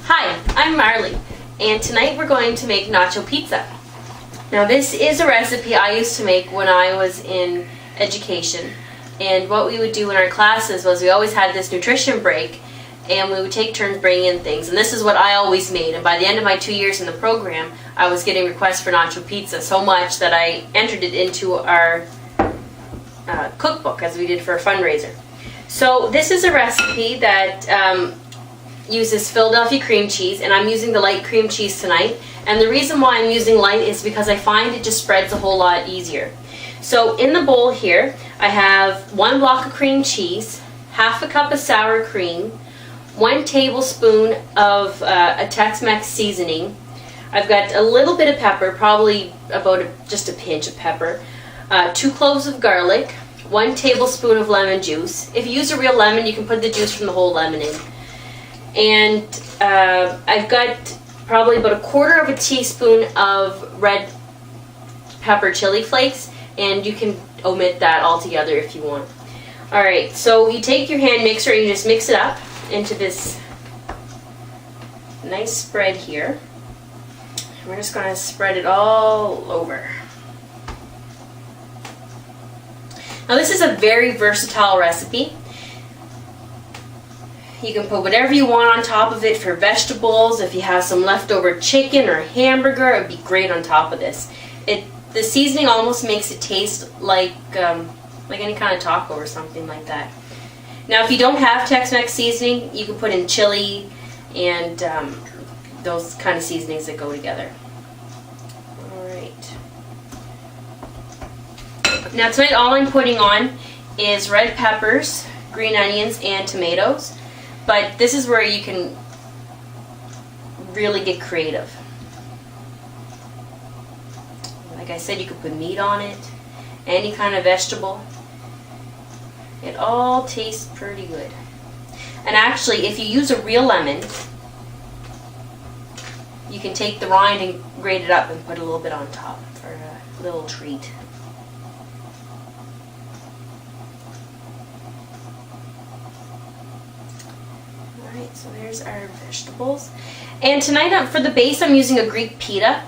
Hi, I'm Marley, and tonight we're going to make nacho pizza. Now this is a recipe I used to make when I was in education, and what we would do in our classes was we always had this nutrition break, and we would take turns bringing in things, and this is what I always made. And by the end of my 2 years in the program, I was getting requests for nacho pizza so much that I entered it into our cookbook as we did for a fundraiser. So this is a recipe that uses Philadelphia cream cheese, and I'm using the light cream cheese tonight. And the reason why I'm using light is because I find it just spreads a whole lot easier. So in the bowl here, I have 1 block of cream cheese, half a cup of sour cream, 1 tablespoon of a Tex-Mex seasoning. I've got a little bit of pepper, probably about just a pinch of pepper, 2 cloves of garlic, 1 tablespoon of lemon juice. If you use a real lemon, you can put the juice from the whole lemon in. And I've got probably about 1/4 of a teaspoon of red pepper chili flakes, and you can omit that altogether if you want. Alright, so you take your hand mixer and you just mix it up into this nice spread here. We're just going to spread it all over. Now this is a very versatile recipe. You can put whatever you want on top of it for vegetables. If you have some leftover chicken or hamburger, it would be great on top of this. The seasoning almost makes it taste like any kind of taco or something like that. Now if you don't have Tex-Mex seasoning, you can put in chili and those kind of seasonings that go together. Alright. Now tonight all I'm putting on is red peppers, green onions, and tomatoes. But this is where you can really get creative. Like I said, you could put meat on it, any kind of vegetable. It all tastes pretty good. And actually, if you use a real lemon, you can take the rind and grate it up and put a little bit on top for a little treat. Alright, so there's our vegetables. And tonight for the base I'm using a Greek pita.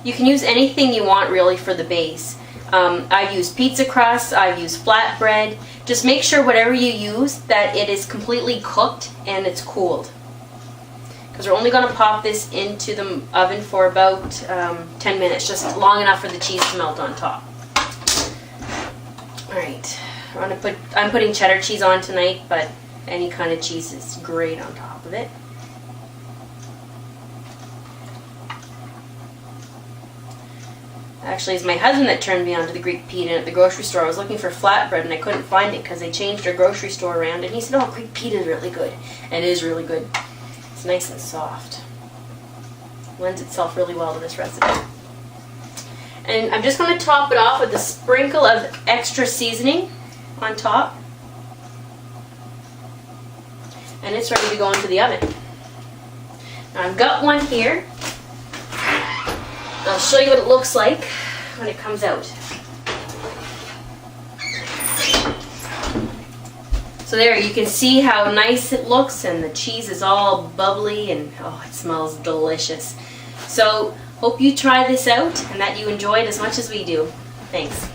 You can use anything you want really for the base. I've used pizza crust, I've used flatbread. Just make sure whatever you use that it is completely cooked and it's cooled. Because we're only going to pop this into the oven for about 10 minutes, just long enough for the cheese to melt on top. Alright, I'm putting cheddar cheese on tonight, but any kind of cheese is great on top of it. Actually, it's my husband that turned me on to the Greek pita at the grocery store. I was looking for flatbread and I couldn't find it because they changed our grocery store around, and he said, "Oh, Greek pita is really good." And it is really good. It's nice and soft. Lends itself really well to this recipe. And I'm just going to top it off with a sprinkle of extra seasoning on top. And it's ready to go into the oven. Now I've got one here. I'll show you what it looks like when it comes out. So there, you can see how nice it looks, and the cheese is all bubbly, and oh, it smells delicious. So hope you try this out and that you enjoy it as much as we do. Thanks.